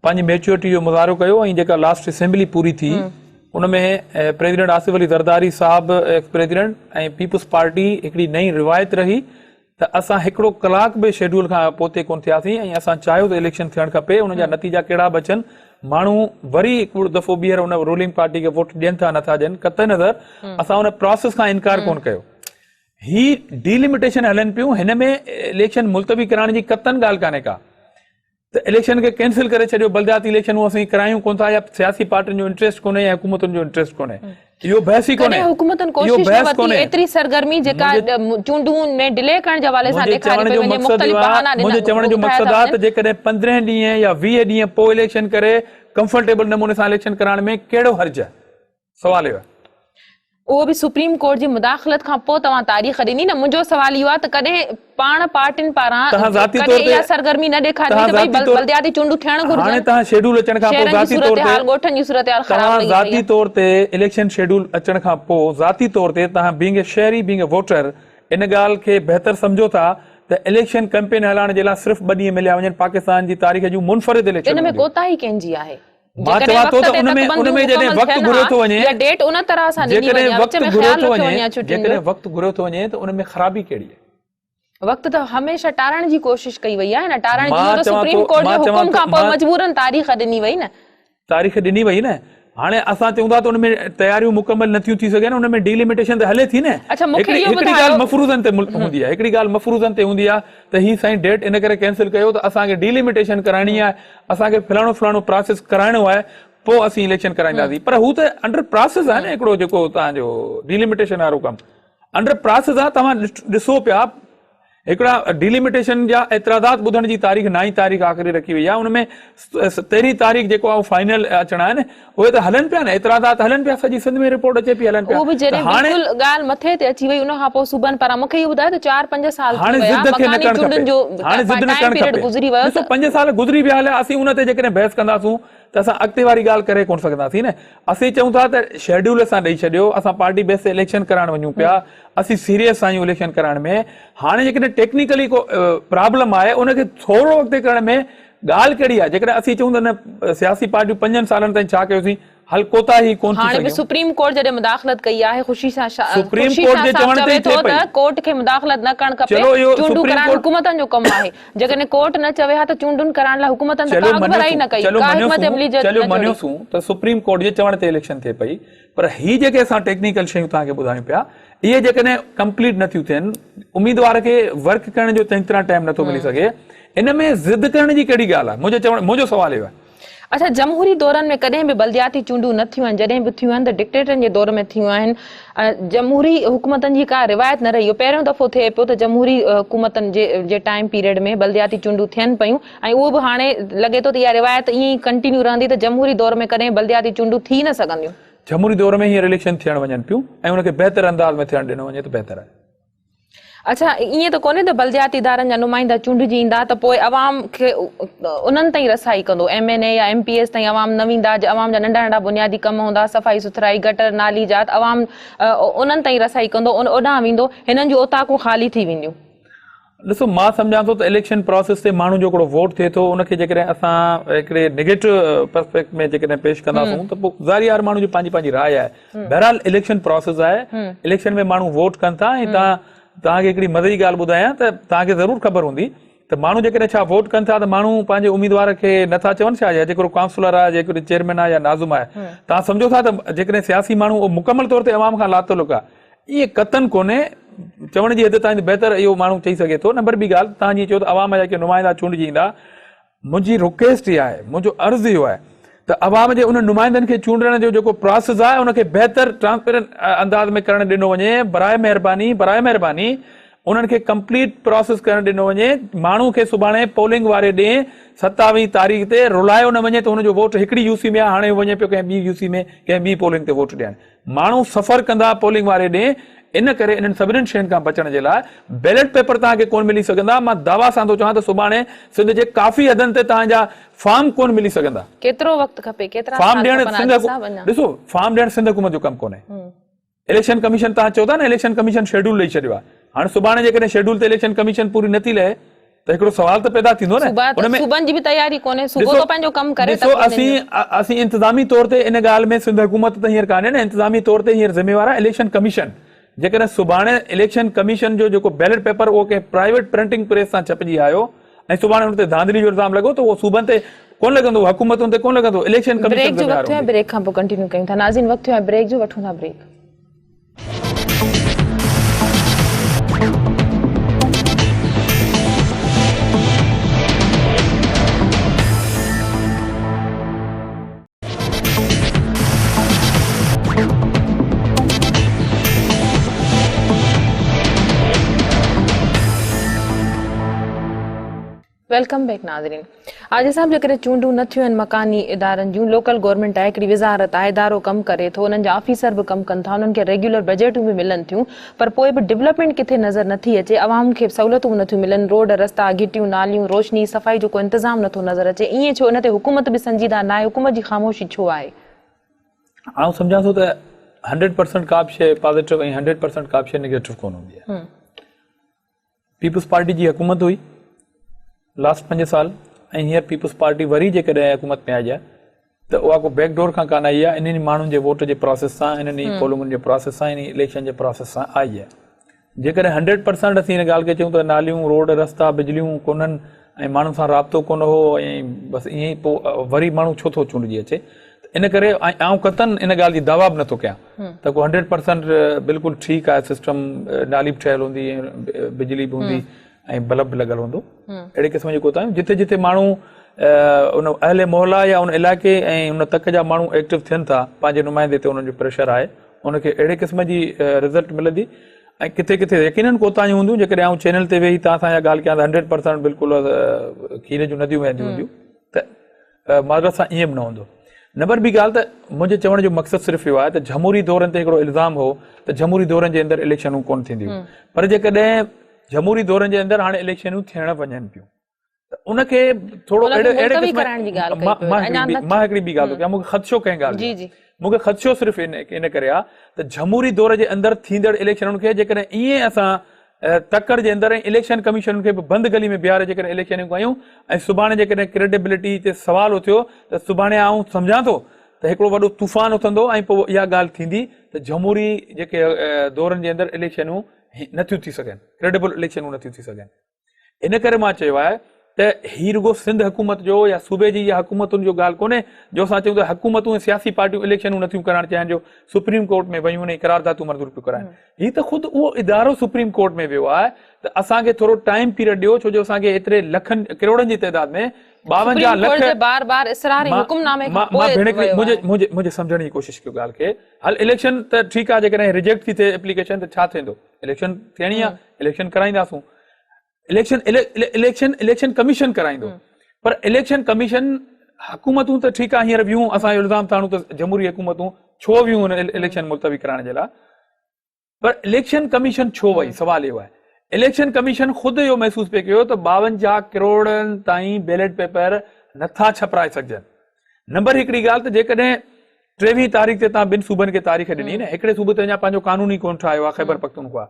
[SPEAKER 1] पंहिंजी मैच्योरिटी जो मुज़ाहिरो कयो, ऐं जेका लास्ट असेंबली पूरी थी उनमें प्रेसिडेंट आसिफ अली ज़रदारी साहब एक्स प्रेसिडेंट ऐं पीपुल्स पार्टी हिकिड़ी नई रिवायत रही
[SPEAKER 2] त असां हिकिड़ो कलाक बि शेड्यूल खां पोइ कोन थियासीं ऐं असां चाहियो त इलेक्शन थियणु खपे, उन जा नतीजा कहिड़ा बि अचनि, माण्हू वरी हिकु दफ़ो ॿीहर उन रूलिंग पार्टी खे वोट ॾियनि था नथा ॾियनि, कतई नज़र असां उन प्रोसेस खां इनकार कोन कयो। ही डिलिमिटेशन हलनि पियूं, हिन में इलेक्शन मुलतवी कराइण जी कतन ॻाल्हि कान्हे का, त इलेक्शन खे कैंसिल करे छॾियो, बलदियाती इलेक्शनूं असीं करायूं कोन था, या सियासी पार्टियुनि जो इंटरेस्ट कोन्हे या हुकूमतुनि जो इंटरेस्ट कोन्हे, इहो बहस ई कोन्हे।
[SPEAKER 1] हुकूमतन कोशिश न वती एतरी सरगर्मी जेका चूंडूं में डिले करण जे हवाले सां ॾेखारी पई वञे, मुख़्तलिफ़ बहाना ॾिना।
[SPEAKER 2] मुंहिंजे चवण जो मक़सदु आहे त जेकॾहिं 15 ॾींहं या 20 ॾींहं पोइ इलेक्शन करे कंफर्टेबल नमूने सां इलेक्शन कराइण में कहिड़ो हर्ज आहे, सवाल इहो आहे।
[SPEAKER 1] उहो बि सुप्रीम कोर्ट जी मुदाख़लत खां पोइ तव्हां तारीख़ ॾिनी न। मुंहिंजो सवाल इहो आहे त कॾहिं पाण पार्टियुनि पारां कॾहिं इहा सरगर्मी न ॾेखारी त भई बलदियाती चूंडूं थियण घुरिजनि।
[SPEAKER 2] हाणे तव्हां शेड्यूल अचण खां पोइ ज़ाती तौर ते
[SPEAKER 1] ॻोठनि जी सूरत-हाल ख़राब
[SPEAKER 2] तव्हां ज़ाती तौर ते इलेक्शन शेड्यूल अचण खां पोइ ज़ाती तौर ते तव्हां बीइंग ए शहरी, बीइंग ए वोटर, इन ॻाल्हि खे बहितर सम्झो था त इलेक्शन कैंपेन हलाइण जे लाइ सिर्फ़ 2 ॾींहं मिलिया वञनि, पाकिस्तान जी तारीख़ जूं मुनफरिद इलेक्शन।
[SPEAKER 1] इन में कोताही कंहिंजी आहे?
[SPEAKER 2] मां चवां थो त उनमें जॾहिं वक़्तु घुरियो थो वञे,
[SPEAKER 1] डेट उन तरह सां ॾिनी वञे, विच में ख़्याल रखियो वञे छुटियुनि जो।
[SPEAKER 2] जेकॾहिं वक़्तु घुरियो थो वञे त उनमें ख़राबी कहिड़ी आहे?
[SPEAKER 1] वक़्तु त हमेशह टारण जी कोशिश कई वई आहे न, टारण जी त सुप्रीम कोर्ट जे हुकुम खां पोइ मजबूरन तारीख़ ॾिनी वई न,
[SPEAKER 2] तारीख़ ॾिनी वई न। हाणे असां चऊं था त उनमें तयारियूं मुकमल नथियूं थी सघनि, उनमें डिलिमिटेशन त हले थी न। हिकिड़ी ॻाल्हि मफ़रूज़नि ते हूंदी आहे, हिकिड़ी ॻाल्हि मफ़रूज़नि ते हूंदी आहे त ही साईं डेट इन करे कैंसिल कयो त असांखे डिलिमिटेशन कराइणी आहे, असांखे फलाणो फलाणो प्रोसेस कराइणो आहे, पोइ असीं इलेक्शन कराईंदासीं। पर हू त अंडर प्रोसेस आहे न, हिकिड़ो जेको तव्हांजो डिलिमिटेशन वारो कमु अंडर प्रोसेस आहे। तव्हां ॾिसो पिया हिकिड़ा डिलिमिटेशन जा एतिराज़ात ॿुधण जी तारीख़ 9 तारीख़ आख़िरी रखी वई आहे, उनमें 13 तारीख़ जेको आहे फाइनल अचणा आहिनि, उहे त हलनि पिया न, एतिराज़ात हलनि पिया, सॼी सिंध में रिपोर्ट अचे पई हलनि पिया।
[SPEAKER 1] हाणे ॻाल्हि मथे ते अची वई, उन खां पोइ सूबनि पारां मूंखे इहो ॿुधायो त 4-5 साल
[SPEAKER 2] हाणे ज़िद खे न करणु खपे, हाणे ज़िद न करणु खपे। ॾिसो 5 साल गुज़री विया हलिया, असीं उन ते जेकॾहिं बहस कंदासूं त असां अॻिते वारी ॻाल्हि करे कोन सघंदासीं न। असीं चऊं था त शेड्यूल असां ॾेई छॾियो, असां पार्टी बेस ते इलेक्शन कराइण वञूं पिया, असीं सीरियस आहियूं इलेक्शन कराइण में। हाणे जेकॾहिं टेक्निकली को प्रॉब्लम आहे, उनखे थोरो अॻिते करण में ॻाल्हि कहिड़ी आहे? जेकॾहिं असीं चऊं त न सियासी पार्टियूं 5 सालनि ताईं छा कयोसीं, हल कोताही कोन थी सघियूं।
[SPEAKER 1] सुप्रीम कोर्ट जॾहिं मुदाख़लत कई आहे, ख़ुशी सां
[SPEAKER 2] सुप्रीम कोर्ट जे चवण ते
[SPEAKER 1] थो त कोर्ट खे मुदाख़लत न करणु खपे, चूंडूं कराइण हुकूमतनि जो कमु आहे। जेकॾहिं कोर्ट न चवे हा त चूंडुनि कराइण लाइ हुकूमतनि त काग भराई न कई, का हिकमत अमली जो
[SPEAKER 2] चलो मञियोसूं त सुप्रीम कोर्ट जे चवण ते इलेक्शन थिए पई, पर ही जेके असां टेक्निकल शयूं तव्हांखे ॿुधायूं पिया, इहे जेकॾहिं कंप्लीट नथियूं थियनि, उम्मीदवार खे वर्क करण जो चङी तरह टाइम नथो मिली सघे, इन में ज़िद करण जी कहिड़ी ॻाल्हि आहे? मुंहिंजो सवाल इहो आहे।
[SPEAKER 1] अच्छा, जमहूरी दौरनि में कॾहिं बि बलदियाती चूंडूं न थियूं आहिनि, जॾहिं बि थियूं आहिनि त डिक्टेटरनि जे दौर में थियूं आहिनि। जमहूरी हुकूमतनि जी का रिवायत न रही, इहो पहिरियों दफ़ो थिए पियो त जमहूरी हुकूमतनि जे टाइम पीरियड में बलदियाती चूंडूं थियनि पियूं, ऐं उहो बि हाणे लॻे थो त इहा रिवायत ईअं ई कंटिन्यू रहंदी त जमहूरी दौर में कॾहिं बलदियाती चूंडूं थी न सघंदियूं।
[SPEAKER 2] जमहूरी दौर में हींअर इलेक्शन थियण वञनि पियूं ऐं उनखे बहितर अंदाज़ में थियण ॾिनो वञे त बहितर आहे।
[SPEAKER 1] अच्छा, ईअं त कोन्हे त बलदियाती इदारनि जा नुमाइंदा चूंडजी ईंदा त पोइ अवाम खे उन्हनि ताईं रसाई कंदो, MNA या MPS ताईं अवाम न वेंदा, अवाम जा नंढा नंढा बुनियादी कम हूंदा, सफ़ाई सुथराई, गटर नाली जात, अवाम उन्हनि ताईं रसाई कंदो, ओॾां वेंदो, हिननि जूं ओताकूं ख़ाली थी वेंदियूं।
[SPEAKER 2] ॾिसो, मां सम्झां थो त इलेक्शन प्रोसेस ते माण्हू जो हिकिड़ो वोट थिए थो, उनखे जेकॾहिं असां हिकिड़े नेगेटिव पर्सपेक्ट में जेकॾहिं पेश कंदासूं त पोइ ज़ाहिर हर माण्हू जी पंहिंजी राय आहे। बहरहाल इलेक्शन प्रोसेस आहे, इलेक्शन में माण्हू वोट कनि था, ऐं तव्हांखे हिकिड़ी मज़े जी ॻाल्हि ॿुधायां त तव्हांखे ज़रूरु ख़बर हूंदी त माण्हू जेकॾहिं छा वोट कनि था त माण्हू पंहिंजे उम्मीदवार खे नथा चवनि छा, या जेको काउंसलर आहे, जेको चेयरमैन आहे या नाज़ुम आहे, तव्हां सम्झो था त जेकॾहिं सियासी माण्हू मुकमल तौर ते अवाम खां लातुलुक आहे, इहे कतन कोन्हे चवण जी हद ताईं बहितर इहो माण्हू चई सघे थो। नंबर ॿी ॻाल्हि, तव्हां जीअं चओ त अवाम जा जेके नुमाइंदा चूंडजी ईंदा, मुंहिंजी रिक्वेस्ट इहा आहे, मुंहिंजो अर्ज़ु इहो आहे त अवाम जे उन नुमाइंदनि खे चूंडण जो जेको प्रोसेस आहे उनखे बहितर ट्रांसपेरेंट अंदाज़ में करणु ॾिनो वञे। बराए महिरबानी उन्हनि खे कंप्लीट प्रोसेस करणु ॾिनो वञे। माण्हू खे सुभाणे पोलिंग वारे ॾींहुं 27 तारीख़ ते रुलायो न वञे त हुनजो वोट हिकिड़ी यूसी में आहे, हाणे वञे पियो कंहिं ॿी यूसी में, कंहिं ॿी पोलिंग ते वोट ॾियणु। माण्हू सफ़र कंदा पोलिंग वारे ॾींहुं, इन करे इन्हनि सभिनीनि शयुनि खां बचण जे लाइ बैलेट पेपर तव्हांखे कोन मिली सघंदा। मां दावा सां थो चवां त सुभाणे सिंध जे काफ़ी हदनि ते तव्हांजा फॉर्म कोन मिली सघंदा।
[SPEAKER 1] केतिरो वक़्तु खपे, केतिरा
[SPEAKER 2] फॉर्म ॾियण ॾिसो, फॉर्म ॾियण सिंध हुकूमत जो कमु कोन्हे। इलेक्शन कमीशन तव्हां चओ था न, इलेक्शन कमीशन शेड्यूल ॾेई छॾियो आहे। हाणे सुभाणे जेकॾहिं शेड्यूल ते इलेक्शन कमीशन पूरी नथी लहे त हिकिड़ो सवाल त पैदा थींदो न।
[SPEAKER 1] सूबनि जी बि तयारी कोन्हे, सूबो तो पंहिंजो कमु करे।
[SPEAKER 2] ॾिसो, असीं इंतज़ामी तौर ते इन ॻाल्हि में सिंध हुकूमत त हींअर कान्हे न, इंतज़ामी तौर ते हींअर ज़िम्मेवार आहे इलेक्शन कमीशन। जेकॾहिं सुभाणे इलेक्शन कमीशन जो जेको बैलेट पेपर उहो कंहिं प्राइवेट प्रिंटिंग प्रेस सां छपजी आयो ऐं सुभाणे हुन ते धांधली जो इल्ज़ाम लॻो त उहो सूबनि ते कोन लॻंदो, हुकूमतुनि ते कोन लॻंदो, इलेक्शन
[SPEAKER 1] ब्रेक
[SPEAKER 2] कमीशन
[SPEAKER 1] जो वक़्तु है, ब्रेक खां पोइ कंटिन्यू कयूं था। नाज़रीन, वक़्तु है ब्रेक जो, वठूं था ब्रेक। वेलकम बैक नाज़रीन। आज साहब जेकॾहिं चूंडूं न थियूं आहिनि मकानी इदारनि जूं, लोकल गवर्नमेंट आहे, हिकिड़ी विज़ारत आहे, इदारो कमु करे थो, उन्हनि जा ऑफिसर बि कमु कनि था, उन्हनि खे रेगुलर बजटूं बि मिलनि थियूं, पर पोइ बि डेवलपमेंट किथे नज़र नथी अचे, अवाम खे सहूलियतूं नथियूं मिलनि, रोड रस्ता घिटियूं नालियूं रोशनी सफ़ाई जो को इंतज़ाम नथो नज़र अचे। ईअं छो? इन ते हुकूमत बि संजीदा न आहे, हुकूमत जी ख़ामोशी छो आहे?
[SPEAKER 2] आउं सम्झां थो त 100% का बि शइ पॉज़िटिव ऐं 100% का बि शइ नेगेटिव कोन हूंदी आहे। पीपल्स पार्टी जी हुकूमत हुई लास्ट 5 साल, ऐं हींअर पीपल्स पार्टी वरी जेकॾहिं हुकूमत में आई आहे त उहा को बैकडोर खां कान आई आहे, इन्हनि माण्हुनि जे वोट जे प्रोसेस सां, इन्हनि पोलिंगनि जे प्रोसेस सां, इन इलेक्शन जे प्रोसेस सां आई आहे। जेकॾहिं 100% असीं हिन ॻाल्हि खे चऊं त नालियूं रोड रस्ता बिजलियूं कोन्हनि ऐं माण्हुनि सां राब्तो कोन हो ऐं बसि ईअं ई पोइ वरी माण्हू छो थो चूंडिजी अचे, इन करे आउं क़तन इन ॻाल्हि जी दावा बि नथो कयां त को 100% बिल्कुलु ठीकु आहे सिस्टम, नाली बि ठहियलु हूंदी ऐं बिजली बि हूंदी ऐं बल्ब बि लॻल हूंदो, अहिड़े क़िस्म जो कोताहियूं जिथे जिथे माण्हू उन अहले मोहल्ला या उन इलाइक़े ऐं उन तक जा माण्हू एक्टिव थियनि था, पंहिंजे नुमाइंदे ते उन्हनि जो प्रेशर आहे, उनखे अहिड़े क़िस्म जी रिज़ल्ट मिलंदी। ऐं किथे किथे यकीननि कोताहियूं हूंदियूं, जेकॾहिं आउं चैनल ते वेही तव्हां सां इहा ॻाल्हि कयां त 100% बिल्कुलु खीर जूं नदियूं वहंदियूं हूंदियूं, त माज़रत सां ईअं बि न हूंदो। नंबर ॿी ॻाल्हि त मुंहिंजे चवण जो मक़सदु सिर्फ़ु इहो आहे त जमहूरी दौरनि ते हिकिड़ो इल्ज़ाम हो त जमहूरी दौरनि जे अंदरि इलेक्शनूं कोन थींदियूं, पर जेकॾहिं जमहूरी दौरनि जे अंदरि हाणे इलेक्शनूं थियण वञनि पियूं त उनखे थोरो मां हिकिड़ी ॿी ॻाल्हि थो कयां, मूंखे ख़दशो कंहिं ॻाल्हि जो, मूंखे ख़दशो सिर्फ़ु इन करे आहे त जमहूरी दौर जे अंदरि थींदड़ इलेक्शनुनि खे जेकॾहिं ईअं असां तकड़ जे अंदरि इलेक्शन कमीशन खे बि बंदि गली में बीहारे जेकॾहिं इलेक्शनूं कयूं ऐं सुभाणे जेकॾहिं क्रेडिबिलिटी ते सुवाल उथियो त सुभाणे आउं सम्झां थो त हिकिड़ो वॾो तूफ़ान उथंदो ऐं पोइ इहा ॻाल्हि थींदी त जमहूरी जेके दौरनि जे अंदरि इलेक्शनूं नथियूं थी सघनि, क्रेडिबल इलेक्शनूं नथियूं थी सघनि। इन करे मां चयो आहे त ही रुगो सिंध हुकूमत जो या सूबे जी या हुकूमतुनि जो ॻाल्हि कोन्हे जो असां चऊं त हुकूमतूं ऐं सियासी पार्टियूं इलेक्शनूं नथियूं कराइण चाहिनि, जो सुप्रीम कोर्ट में वयूं ऐं करारदातूं मंज़ूर पियूं कराइनि। हीअ त ख़ुदि उहो इदारो सुप्रीम कोर्ट में वियो आहे त असांखे थोरो टाइम पीरियड ॾियो, छो जो असांखे एतिरे लखनि करोड़नि जी तइदाद में 52 लख मुंहिंजे सम्झण जी कोशिशि कयो ॻाल्हि खे। हल इलेक्शन त ठीकु आहे, जेकॾहिं रिजेक्ट थी थिए एप्लीकेशन त छा थींदो, इलेक्शन थियणी आहे, इलेक्शन कराईंदासूं, इलेक्शन कमीशन कराईंदो, पर इलेक्शन कमीशन हुकूमतूं त ठीकु आहे हींअर वियूं, असां इल्ज़ाम था हणूं त जमहूरी हुकूमतूं छो वियूं इलेक्शन मुलतवी कराइण जे लाइ, पर इलेक्शन कमीशन छो वई, सवाल इहो आहे। इलेक्शन कमीशन ख़ुदि इहो महसूस पियो कयो त 52 करोड़नि ताईं बैलेट पेपर नथा छपराए सघजनि। नंबर हिकिड़ी ॻाल्हि त जेकॾहिं 23 तारीख़ ते तव्हां ॿिनि सूबनि खे तारीख़ ॾिनी न, हिकिड़े सूबे ते अञा पंहिंजो कानून ई कोन ठाहियो आहे, ख़ैबर पख्तूनख्वा,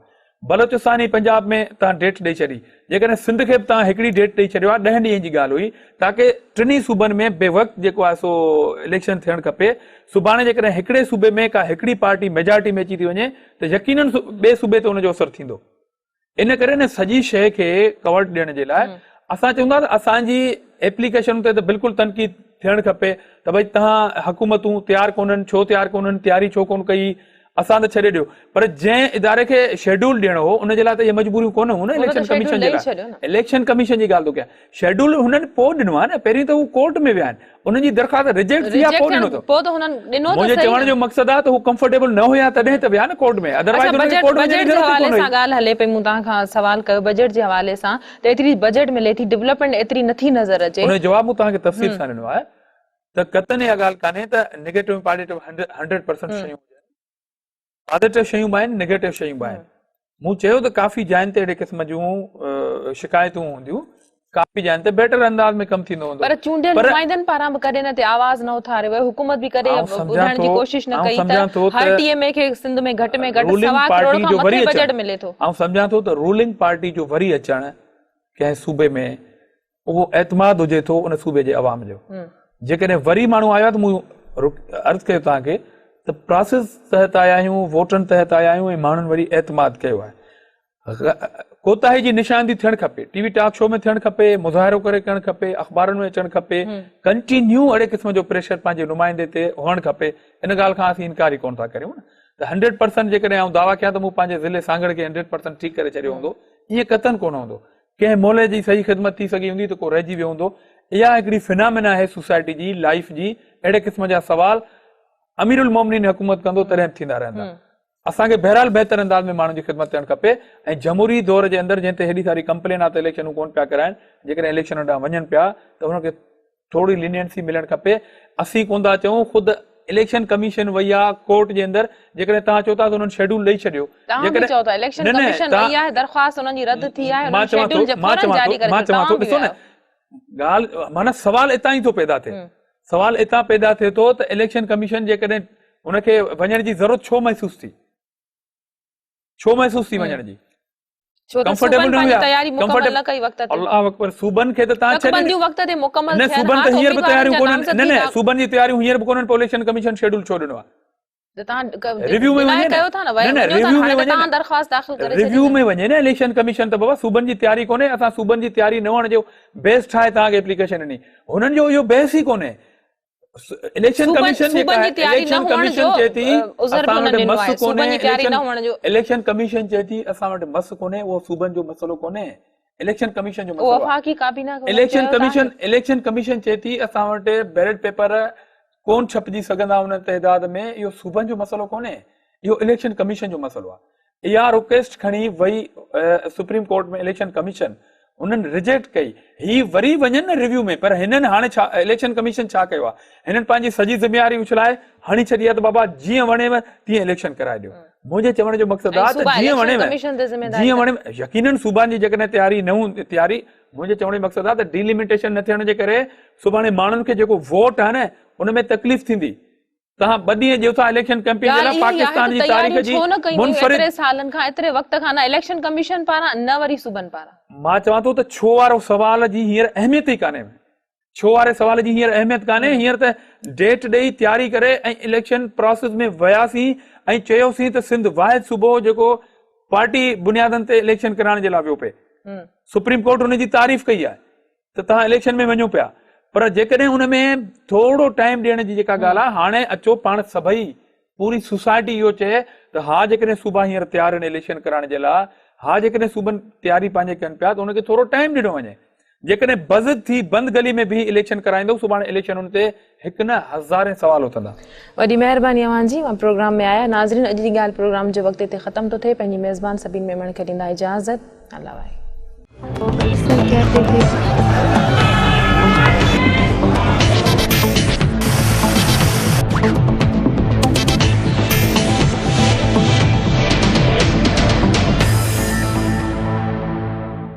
[SPEAKER 2] बलोचिस्तान ऐं पंजाब में तव्हां डेट ॾेई छॾी, जेकॾहिं सिंध खे बि तव्हां हिकिड़ी डेट ॾेई छॾियो आहे, 10 ॾींहंनि जी ॻाल्हि हुई, ताकी टिनी सूबनि में बेवक़्तु जेको आहे सो इलेक्शन थियणु खपे। सुभाणे जेकॾहिं हिकिड़े सूबे में का हिकिड़ी पार्टी मेजॉरिटी में अची थी वञे त यकीनन ॿिए सूबे ते हुनजो असरु थींदो। इन करे न सॼी शइ खे कवर ॾियण जे लाइ असां चवंदा त असांजी एप्लीकेशन ते त बिल्कुलु तनक़ीद थियणु खपे त भई तव्हां हुकूमतूं तयारु कोन्हनि, छो तयारु कोन्हनि, तयारी छो कोन कई, असां त छॾे ॾियो, पर जंहिं इदारे खे शेड्यूल ॾियणो हो उन जे लाइ त इहे मजबूरियूं कोन हुयूं न इलेक्शन कमीशन जे लाइ। इलेक्शन कमीशन जी ॻाल्हि थो कयां, शेड्यूल हुननि पोइ ॾिनो आहे न, पहिरीं त हू कोर्ट में विया आहिनि, उन्हनि जी दरख़्वास्त रिजेक्ट थी आहे, पोइ ॾिनो अथव। मुंहिंजे चवण जो मक़सदु आहे त हू कंफर्टेबल न हुया तॾहिं त विया न कोर्ट में, अदरवाइज़
[SPEAKER 1] बजट जे हवाले सां ॻाल्हि हले पई, मूं तव्हां खां सवाल कयो बजट जे हवाले सां त एतिरी बजट मिले थी, डेवलपमेंट एतिरी नथी नज़र अचे,
[SPEAKER 2] उन जो जवाब मूं तव्हांखे तफ़सील सां ॾिनो आहे त कतन इहा ॻाल्हि कान्हे त नेगेटिव पॉजिटिव 100% शयूं पॉजिटिव शयूं बि आहिनि, नेगेटिव शयूं बि आहिनि। मूं चयो त काफ़ी जाइनि ते अहिड़े क़िस्म जूं शिकायतूं हूंदियूं, काफ़ी जाइनि ते बेटर अंदाज़ में कमु थींदो हूंदो,
[SPEAKER 1] पर चूंडियल नुमाइंदनि पारां बि कॾहिं न ते आवाज़ न उथारे वियो, हुकूमत बि कॾहिं ॿुधाइण जी कोशिशि न कई त हर टीएमए खे सिंध में घटि में घटि 1.25 करोड़ खां मथे बजट मिले थो।
[SPEAKER 2] ऐं सम्झां थो त रूलिंग पार्टी जो वरी अचणु कंहिं सूबे में उहो एतमाद हुजे थो उन सूबे जे अवाम जो। जेकॾहिं वरी माण्हू आयो आहे त मूं अर्ज़ु कयो तव्हांखे त त प्रोसेस तहत आया आहियूं, वोटनि तहत आया आहियूं ऐं माण्हुनि वरी एतमाद कयो आहे। कोताही जी निशानदी थियणु खपे, टीवी टॉक शो में थियणु खपे, मुज़ाहिरो करे करणु खपे, अख़बारुनि में अचणु खपे, कंटिन्यू अहिड़े क़िस्म जो प्रेशर पंहिंजे नुमाइंदे ते हुअणु खपे। इन ॻाल्हि खां असीं इनकार ई कोन था करियूं न त 100% जेकॾहिं आउं दावा कयां त मूं पंहिंजे ज़िले सांगड़ खे 100% ठीकु करे छॾियो हूंदो, ईअं कतन कोन हूंदो। कंहिं मोले जी सही ख़िदमत थी सघी हूंदी त को रहिजी वियो हूंदो। इहा हिकिड़ी फिनामिना आहे सोसाइटी जी, लाइफ जी। अहिड़े क़िस्म जा सवाल अमीरुल मोमिनीन हुकूमत कंदो तॾहिं थींदा रहंदा। असांखे बहरहाल बहितर अंदाज़ में माण्हुनि जी ख़िदमत थियणु खपे ऐं जमहूरी दौर जे अंदरि जंहिं ते हेॾी सारी कंप्लेन आहे त इलेक्शनूं कोन पिया कराइनि, जेकॾहिं इलेक्शन ॾांहुं वञनि पिया त हुनखे थोरी लीनियंसी मिलणु खपे। असीं कोन था चऊं, ख़ुदि इलेक्शन कमीशन वई आहे कोर्ट जे अंदरि, जेकॾहिं तव्हां चओ था त हुननि शेड्यूल ॾेई छॾियो। मां चवां थो ॾिसो न, ॻाल्हि माना सवाल इतां ई थो पैदा थिए, सवाल इतां पैदा थिए थो त इलेक्शन कमीशन जेकॾहिं हुनखे वञण जी ज़रूरत छो महसूस थी, छो महसूस थी वञण जी? कंफर्टेबल न हुया। अल्लाह अकबर, सूबनि खे त तव्हां न, सूबनि त हींअर बि तयारियूं कोन्हनि, न न सूबनि जी तयारियूं हींअर बि कोन्हनि, पोइ इलेक्शन कमीशन शेड्यूल छो ॾिनो आहे? रिव्यू में वञे न इलेक्शन कमीशन, त बाबा सूबनि जी तयारी कोन्हे, असां सूबनि जी तयारी न हुअण जो बेस ठाहे तव्हांखे एप्लीकेशन ॾिनी, हुननि जो इहो बेस ई कोन्हे। इलेक्शन कमीशन जेका आहे, इलेक्शन कमीशन चए थी असां वटि मस कोन्हे, इलेक्शन कमीशन चए थी असां वटि मस कोन्हे, उहो सूबनि जो मसइलो कोन्हे, इलेक्शन कमीशन जो मसइलो आहे। इलेक्शन कमीशन चए थी असां वटि बैलेट पेपर कोन छपजी सघंदा उन तइदाद में, इहो सूबनि जो मसइलो कोन्हे, इहो इलेक्शन कमीशन जो मसइलो आहे। इहा रिक्वेस्ट खणी वई सुप्रीम कोर्ट में इलेक्शन कमीशन, उन्हनि रिजेक्ट कई, ही वरी वञनि न रिव्यू में, पर हिननि हाणे छा इलेक्शन कमीशन छा कयो आहे, हिननि पंहिंजी सॼी ज़िम्मेवारी उछलाए हणी छॾी आहे त बाबा जीअं वणेव तीअं इलेक्शन कराए ॾियो। मुंहिंजे चवण जो मक़सदु आहे त जीअं वणेव, यकीनन सूबानि जी जेकॾहिं तयारी न हूंदी, तयारी मुंहिंजे चवण जो मक़सदु आहे त डिलिमिटेशन न थियण जे करे सुभाणे माण्हुनि खे जेको वोट आहे न उनमें तकलीफ़ थींदी। तव्हां ॿ ॾींहं ॾियो था इलेक्शन कैंपेन जे लाइ, पाकिस्तान जी तारीख़ जी मुनफरिद
[SPEAKER 1] सालनि खां एतिरे वक़्त खां न इलेक्शन कमीशन पारां न वरी सूबनि पारां।
[SPEAKER 2] मां चवां थो त छो वारो सवाल जी हींअर अहमियत ई कान्हे, छो वारे सवाल जी हींअर अहमियत कान्हे। हींअर त डेट ॾेई तयारी करे ऐं इलेक्शन प्रोसेस में वियासीं ऐं चयोसीं त सिंध वाहिद सूबो जेको पार्टी बुनियादनि ते इलेक्शन कराइण जे लाइ वियो पिए, सुप्रीम कोर्ट हुनजी तारीफ़ कई आहे त तव्हां इलेक्शन में वञो पिया, पर जेकॾहिं हुन में थोरो टाइम ॾियण जी जेका ॻाल्हि आहे, हाणे अचो पाण सभई पूरी सोसाइटी इहो चए त हा जेकॾहिं सूबा हींअर तयार आहिनि इलेक्शन कराइण जे लाइ, हा जेकॾहिं सूबनि तयारी पंहिंजे कनि पिया त हुनखे थोरो टाइम ॾिनो वञे। जेकॾहिं बज़ थी बंदि गली में बि इलेक्शन कराईंदो, सुभाणे इलेक्शन हुन ते हिकु न हज़ारे सवाल उथंदा।
[SPEAKER 1] वॾी महिरबानी अवां जी, मां प्रोग्राम में आया। नाज़रीन, अॼु जी ॻाल्हि प्रोग्राम जो वक़्त हिते ख़तम थो थिए। पंहिंजी मेज़बान सभिनी मेमण खे ॾींदा इजाज़त। अल्लाह वाहे।